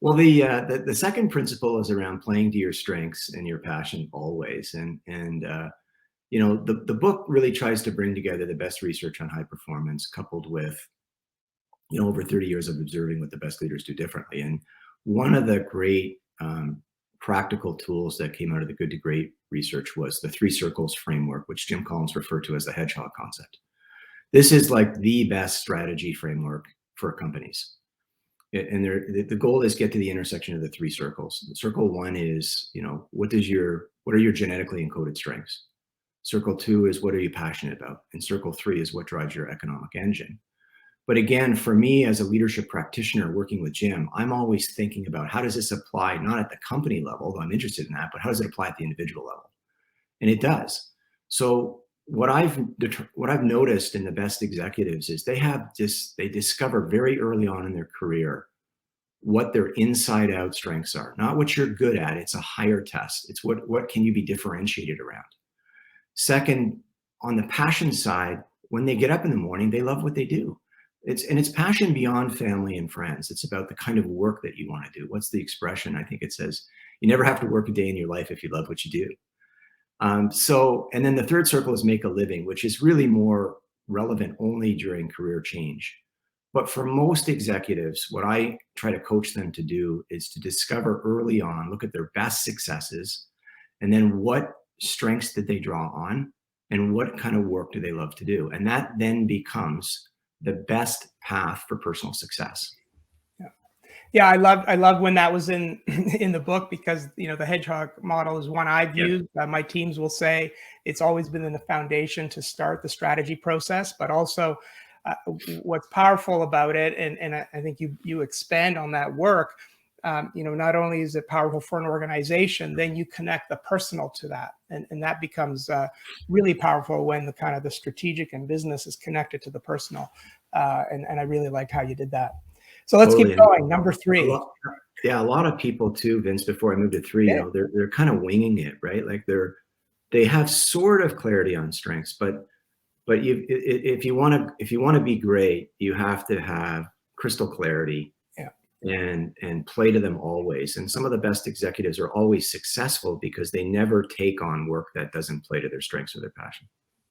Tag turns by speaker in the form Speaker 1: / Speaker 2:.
Speaker 1: Well, the second principle is around playing to your strengths and your passion always. The book really tries to bring together the best research on high performance, coupled with over 30 years of observing what the best leaders do differently. And one of the great practical tools that came out of the Good to Great research was the 3 circles framework, which Jim Collins referred to as the hedgehog concept. This is like the best strategy framework for companies. And the goal is get to the intersection of the 3 circles. Circle 1 is, what are your genetically encoded strengths? Circle 2 is, what are you passionate about? And circle 3 is, what drives your economic engine? But again, for me as a leadership practitioner working with Jim, I'm always thinking about how does this apply, not at the company level, though I'm interested in that, but how does it apply at the individual level? And it does. So what I've noticed in the best executives is they discover very early on in their career what their inside out strengths are, not what you're good at. It's a higher test. It's what can you be differentiated around? Second, on the passion side, when they get up in the morning, they love what they do. It's passion beyond family and friends. It's about the kind of work that you want to do. What's the expression? I think it says, you never have to work a day in your life if you love what you do. And then the third circle is make a living, which is really more relevant only during career change. But for most executives, what I try to coach them to do is to discover early on, look at their best successes, and then what strengths did they draw on, and what kind of work do they love to do? And that then becomes the best path for personal success.
Speaker 2: Yeah, I love when that was in the book, because the hedgehog model is one I've used. My teams will say it's always been in the foundation to start the strategy process, but also what's powerful about it, and I think you expand on that work. Not only is it powerful for an organization, then you connect the personal to that, and that becomes really powerful when the strategic and business is connected to the personal. And I really liked how you did that. So let's keep going. Number 3.
Speaker 1: A lot of people too, Vince, before I move to 3, they're kind of winging it, right? Like they have sort of clarity on strengths, but if you want to be great, you have to have crystal clarity and play to them always. And some of the best executives are always successful because they never take on work that doesn't play to their strengths or their passion.